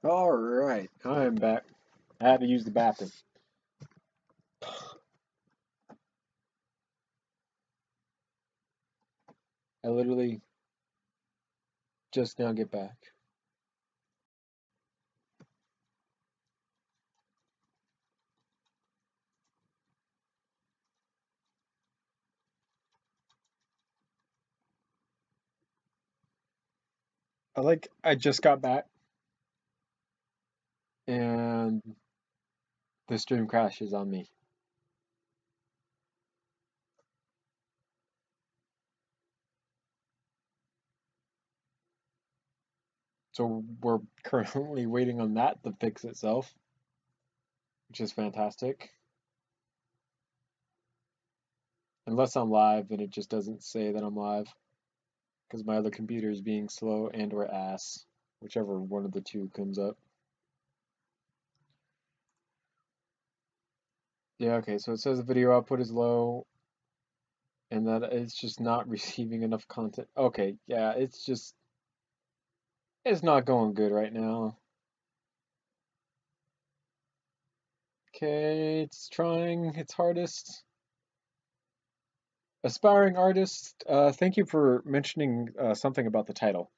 All right, I am back. I had to use the bathroom. I literally just now get back. I just got back and the stream crashes on me. So we're currently waiting on that to fix itself, which is fantastic. Unless I'm live and it just doesn't say that I'm live because my other computer is being slow and or ass, whichever one of the two comes up. Yeah, okay, so it says the video output is low and that it's just not receiving enough content. Okay, yeah, it's not going good right now. Okay, it's trying its hardest. Aspiring artist, thank you for mentioning something about the title.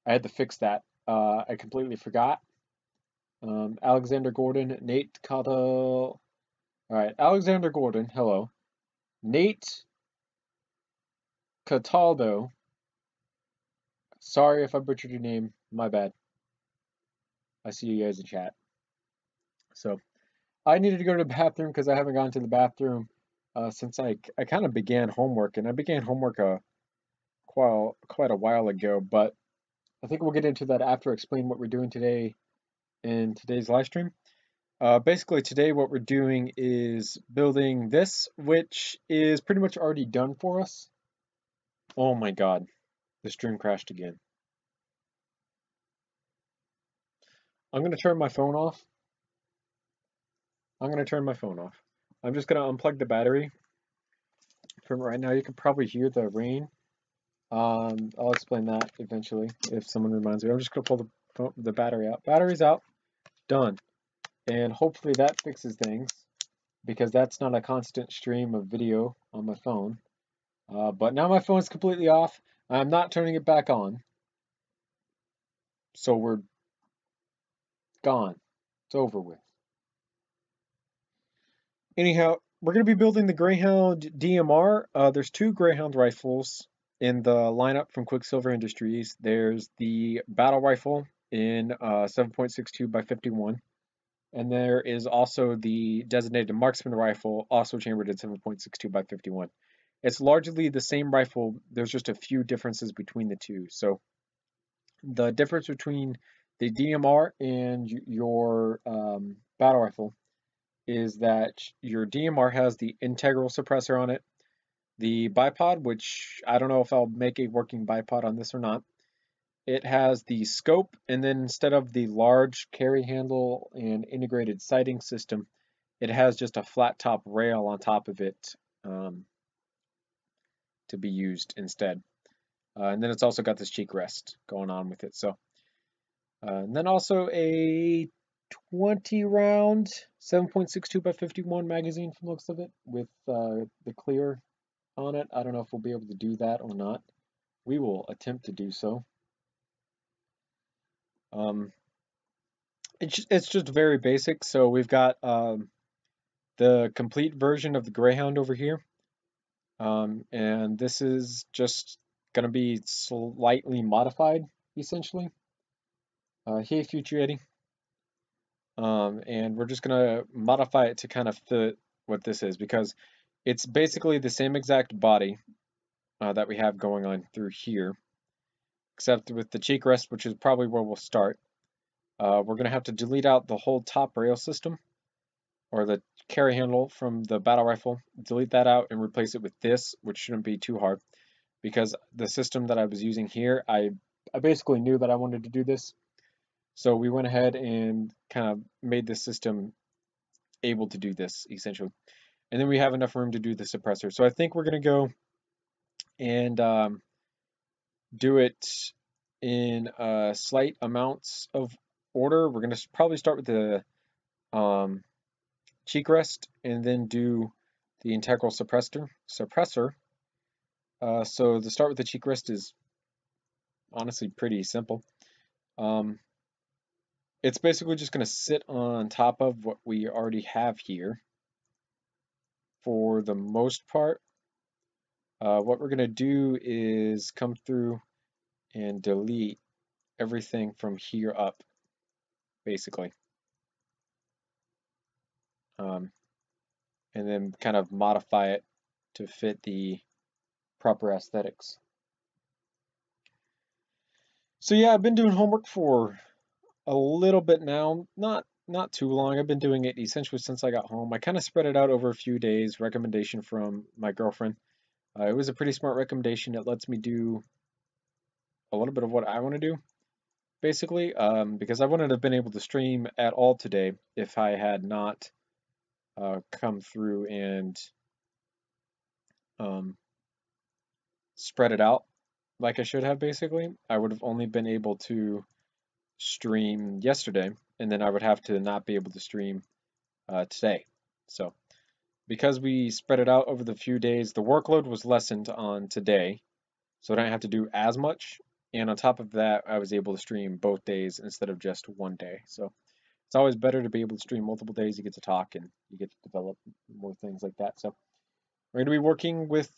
I had to fix that. I completely forgot. Alexander Gordon, Nate Cottle. All right, Alexander Gordon, hello. Nate Cataldo. Sorry if I butchered your name. My bad. I see you guys in chat. So I needed to go to the bathroom because I haven't gone to the bathroom since I kind of began homework, and I began homework quite a while ago. But I think we'll get into that after I explain what we're doing today in today's live stream. Basically, today what we're doing is building this, which is pretty much already done for us. Oh my god, the stream crashed again. I'm going to turn my phone off. I'm going to turn my phone off. I'm just going to unplug the battery from right now. You can probably hear the rain. I'll explain that eventually if someone reminds me. I'm just going to pull the battery out. Battery's out. Done. And hopefully that fixes things because that's not a constant stream of video on my phone. But now my phone's completely off. I'm not turning it back on. So we're gone. It's over with. Anyhow, we're going to be building the Greyhound DMR. There's two Greyhound rifles in the lineup from Quicksilver Industries. There's the battle rifle in 7.62 by 51. And there is also the designated marksman rifle, also chambered in 7.62 by 51. It's largely the same rifle. There's just a few differences between the two. So the difference between the DMR and your battle rifle is that your DMR has the integral suppressor on it. The bipod, which I don't know if I'll make a working bipod on this or not, it has the scope, and then instead of the large carry handle and integrated sighting system, it has just a flat top rail on top of it to be used instead. And then it's also got this cheek rest going on with it. So, and then also a 20 round 7.62 by 51 magazine from the looks of it with the clear on it. I don't know if we'll be able to do that or not. We will attempt to do so. It's just very basic. So we've got the complete version of the Greyhound over here. And this is just going to be slightly modified, essentially. Hey, Future Eddie. And we're just going to modify it to kind of fit what this is, because it's basically the same exact body that we have going on through here, except with the cheek rest, which is probably where we'll start. We're going to have to delete out the whole top rail system, or the carry handle from the battle rifle, delete that out and replace it with this, which shouldn't be too hard, because the system that I was using here, I basically knew that I wanted to do this. So we went ahead and kind of made the system able to do this, essentially. And then we have enough room to do the suppressor. So I think we're going to go and do it in slight amounts of order, we're going to probably start with the cheek rest and then do the integral suppressor. So the start with the cheek rest is honestly pretty simple. It's basically just going to sit on top of what we already have here for the most part. What we're going to do is come through and delete everything from here up, basically. And then kind of modify it to fit the proper aesthetics. So yeah, I've been doing homework for a little bit now, not too long. I've been doing it essentially since I got home. I kind of spread it out over a few days, recommendation from my girlfriend. It was a pretty smart recommendation. It lets me do a little bit of what I want to do, basically, because I wouldn't have been able to stream at all today if I had not come through and spread it out like I should have, basically. I would have only been able to stream yesterday, and then I would have to not be able to stream today. So because we spread it out over the few days, the workload was lessened on today, so I don't have to do as much. And on top of that, I was able to stream both days instead of just one day. So it's always better to be able to stream multiple days. You get to talk and you get to develop more things like that. So we're going to be working with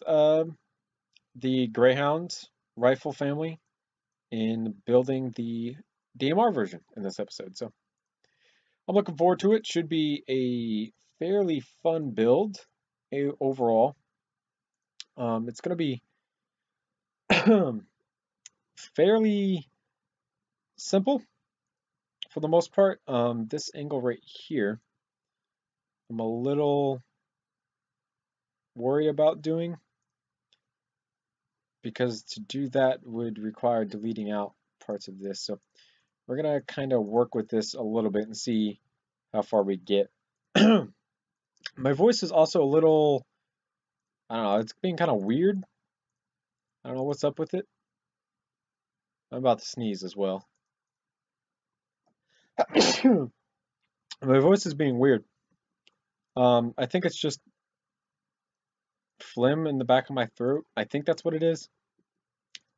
the Greyhound rifle family in building the DMR version in this episode. So I'm looking forward to it. Should be a fairly fun build overall. It's going to be fairly simple for the most part. This angle right here, I'm a little worried about doing because to do that would require deleting out parts of this. So we're going to kind of work with this a little bit and see how far we get. My voice is also a little, I don't know, it's being kind of weird. I don't know what's up with it. I'm about to sneeze as well. My voice is being weird. I think it's just phlegm in the back of my throat. I think that's what it is.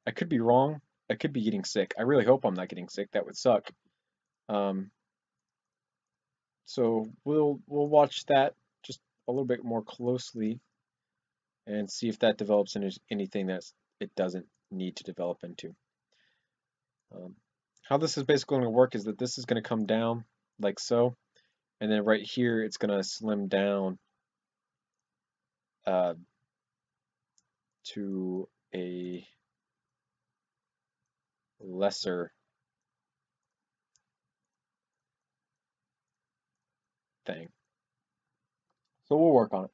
I could be wrong. I could be getting sick. I really hope I'm not getting sick. That would suck. Um, so we'll watch that just a little bit more closely and see if that develops into anything that it doesn't need to develop into. How this is basically going to work is that this is going to come down like so, and then right here it's going to slim down to a lesser thing. So we'll work on it.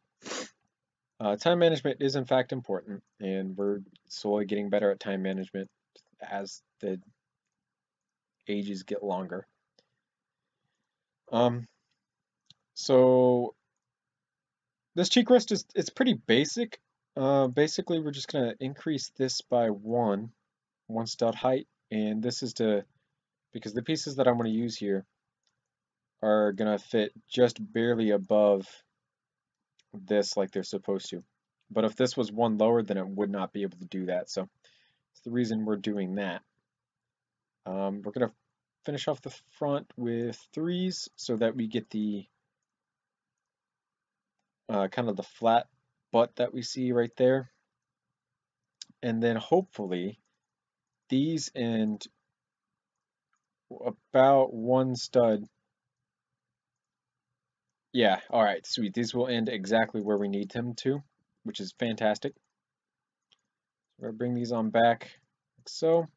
Time management is in fact important, and we're slowly getting better at time management as the ages get longer. So this cheek rest is it's pretty basic. Basically, we're just gonna increase this by one stud height, and this is because the pieces that I'm gonna use here are gonna fit just barely above this like they're supposed to. But if this was one lower, then it would not be able to do that. So that's the reason we're doing that. We're gonna finish off the front with 3s so that we get the kind of the flat butt that we see right there. And then hopefully these end about one stud. Yeah, all right, sweet. These will end exactly where we need them to, which is fantastic. So we're gonna bring these on back like so.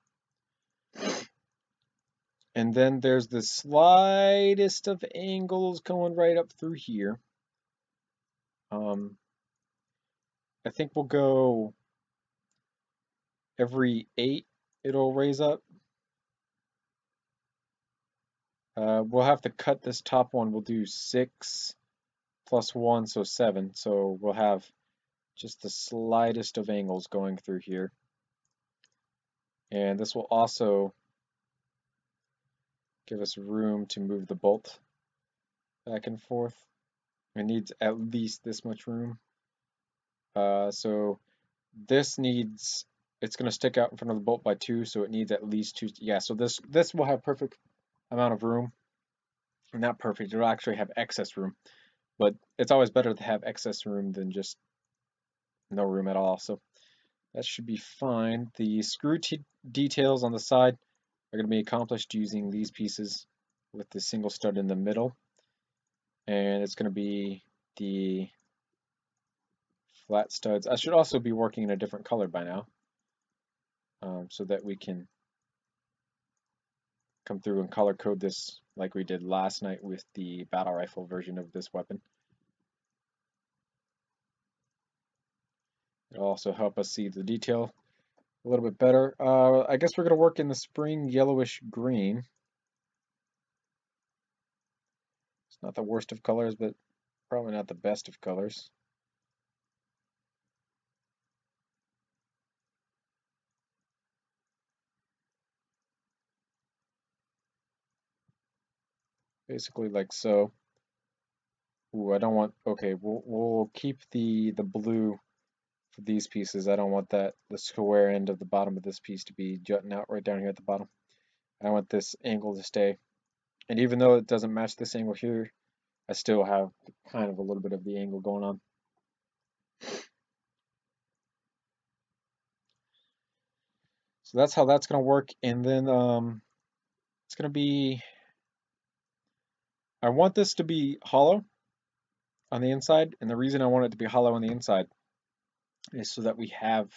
And then there's the slightest of angles going right up through here. I think we'll go every 8 it'll raise up. We'll have to cut this top one. We'll do 6 plus 1, so 7. So we'll have just the slightest of angles going through here. And this will also give us room to move the bolt back and forth. It needs at least this much room. So this needs, it's going to stick out in front of the bolt by 2, so it needs at least 2. Yeah, so this will have perfect amount of room. Not perfect, it'll actually have excess room. But it's always better to have excess room than just no room at all. So that should be fine. The screw details on the side are going to be accomplished using these pieces with the single stud in the middle. And it's going to be the flat studs. I should also be working in a different color by now, so that we can come through and color code this like we did last night with the battle rifle version of this weapon. It'll also help us see the detail a little bit better. I guess we're going to work in the spring yellowish green. It's not the worst of colors, but probably not the best of colors. Basically like so. Ooh, I don't want, okay, we'll keep the blue for these pieces. I don't want that, the square end of the bottom of this piece to be jutting out right down here at the bottom. I want this angle to stay. And even though it doesn't match this angle here, I still have kind of a little bit of the angle going on. So that's how that's going to work. And then it's going to be, I want this to be hollow on the inside. And the reason I want it to be hollow on the inside is so that we have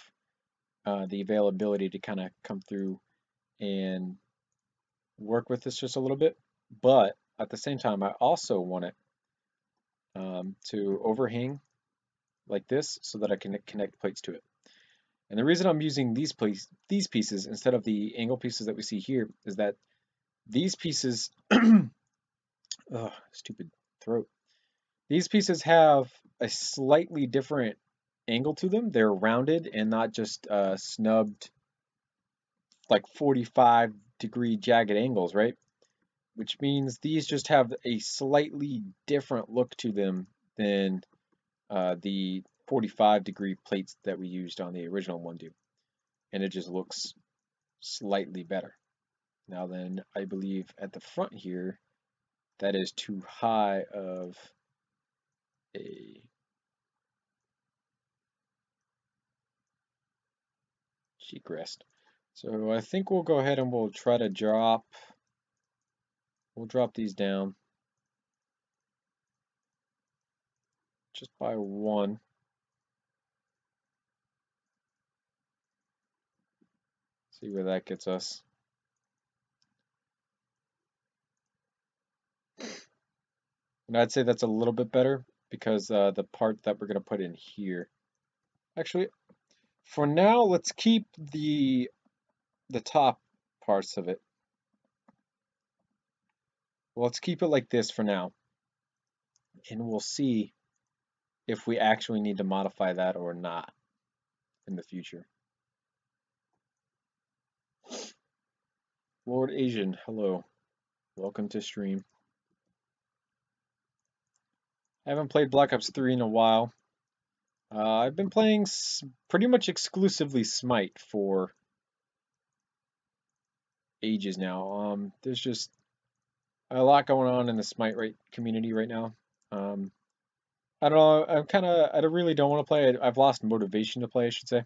the availability to kind of come through and work with this just a little bit. But at the same time, I also want it to overhang like this so that I can connect plates to it. And the reason I'm using these pieces instead of the angle pieces that we see here is that these pieces, oh, stupid throat. These pieces have a slightly different angle to them. They're rounded and not just snubbed, like 45-degree jagged angles, right? Which means these just have a slightly different look to them than the 45-degree plates that we used on the original one do. And it just looks slightly better. Now then, I believe at the front here, that is too high of a cheek rest. So I think we'll go ahead and we'll try to drop these down just by 1. See where that gets us. And I'd say that's a little bit better because the part that we're going to put in here. Actually, for now, let's keep the top parts of it. Well, let's keep it like this for now. And we'll see if we actually need to modify that or not in the future. Lord Asian, hello. Welcome to stream. I haven't played Black Ops 3 in a while. I've been playing pretty much exclusively Smite for ages now. There's just a lot going on in the Smite community right now. I don't know. I really don't want to play. I've lost motivation to play, I should say,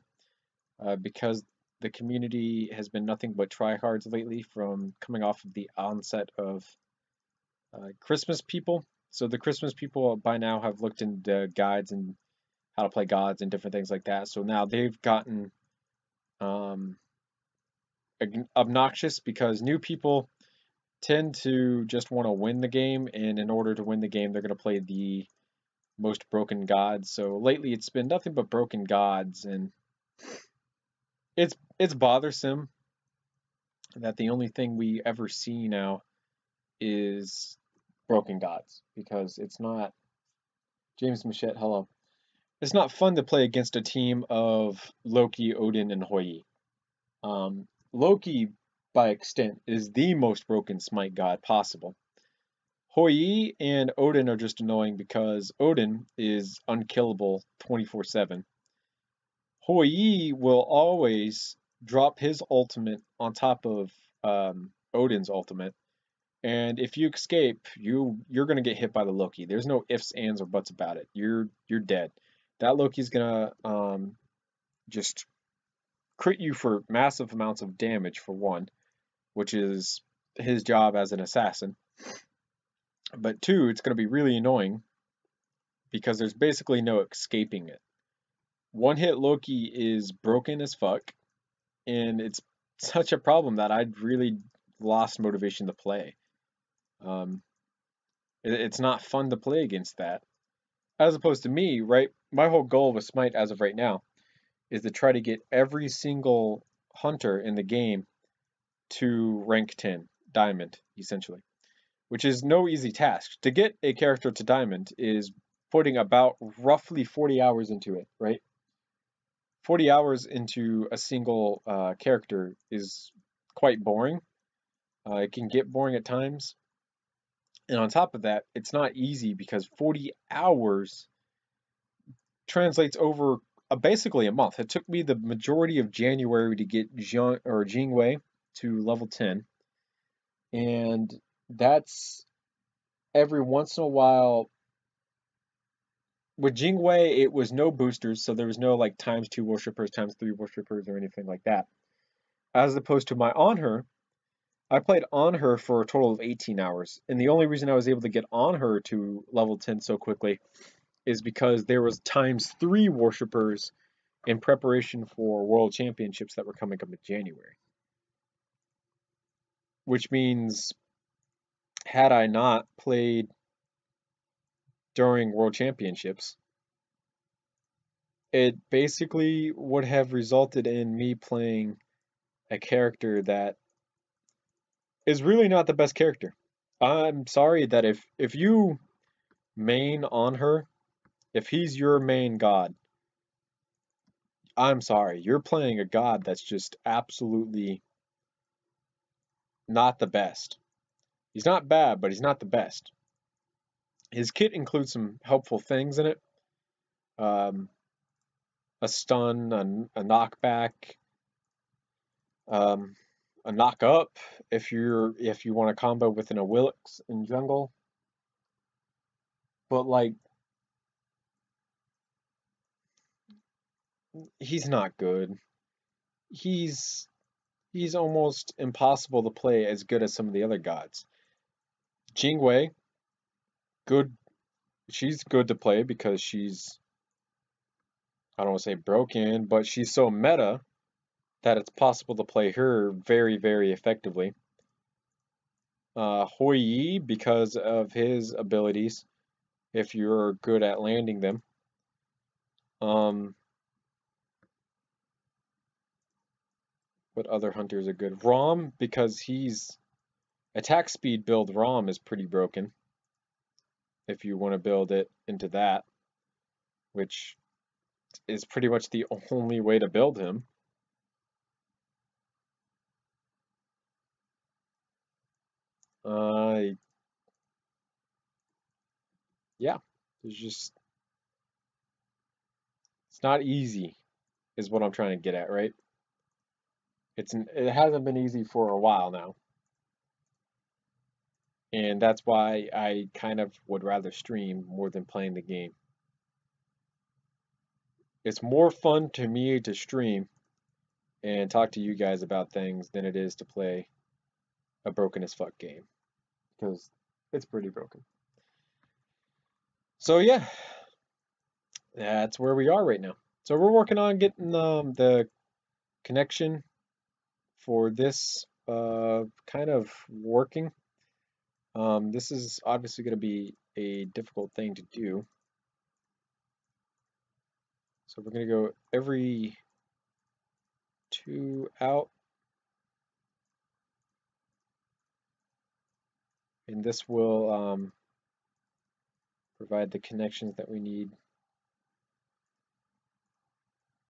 because the community has been nothing but tryhards lately from coming off of the onset of Christmas people. So the Christmas people by now have looked into guides and how to play gods and different things like that. So now they've gotten obnoxious because new people tend to just want to win the game, and in order to win the game, they're going to play the most broken gods. So lately, it's been nothing but broken gods, and it's bothersome that the only thing we ever see now is broken gods, because it's not. James Machette, hello. It's not fun to play against a team of Loki, Odin, and Hoi. Loki, by extent. It is the most broken Smite god possible. Hou Yi and Odin are just annoying because Odin is unkillable 24/7. Hou Yi will always drop his ultimate on top of Odin's ultimate, and if you escape, you're gonna get hit by the Loki. There's no ifs, ands, or buts about it. You're dead. That Loki's gonna just crit you for massive amounts of damage for one, which is his job as an assassin. But two, it's gonna be really annoying because there's basically no escaping it. One hit Loki is broken as fuck, and it's such a problem that I'd really lost motivation to play. Um, it's not fun to play against that. As opposed to me, right? My whole goal with Smite as of right now is to try to get every single hunter in the game to rank 10, diamond, essentially, which is no easy task. To get a character to diamond is putting about roughly 40 hours into it, right? 40 hours into a single character is quite boring. It can get boring at times. And on top of that, it's not easy because 40 hours translates over basically a month. It took me the majority of January to get Jingwei to level 10. And that's every once in a while. With Jingwei, it was no boosters, so there was no like ×2 worshippers, ×3 worshippers, or anything like that. As opposed to my Anhur, I played Anhur for a total of 18 hours. And the only reason I was able to get Anhur to level 10 so quickly is because there was ×3 worshippers in preparation for World Championships that were coming up in January. Which means, had I not played during World Championships, it basically would have resulted in me playing a character that is really not the best character. I'm sorry that if you main Anhur, if he's your main god, I'm sorry, you're playing a god that's just absolutely not the best. He's not bad, but he's not the best. His kit includes some helpful things in it. Um, a stun, a knockback, um, a knock up if you want to combo with an Awilix in jungle. But like he's not good. He's he's almost impossible to play as good as some of the other gods. Jingwei, good. She's good to play because she's, I don't want to say broken, but she's so meta that it's possible to play her very, very effectively. Hou Yi, because of his abilities, if you're good at landing them. What other hunters are good? Rom, because he's attack speed build Rom is pretty broken. If you want to build it into that, which is pretty much the only way to build him. Yeah, there's just, it's not easy, is what I'm trying to get at, right? It hasn't been easy for a while now. And that's why I kind of would rather stream more than playing the game. It's more fun to me to stream and talk to you guys about things than it is to play a broken as fuck game. Because it's pretty broken. So yeah, that's where we are right now. So we're working on getting the connection for this kind of working. This is obviously going to be a difficult thing to do. So we're going to go every 2 out. And this will provide the connections that we need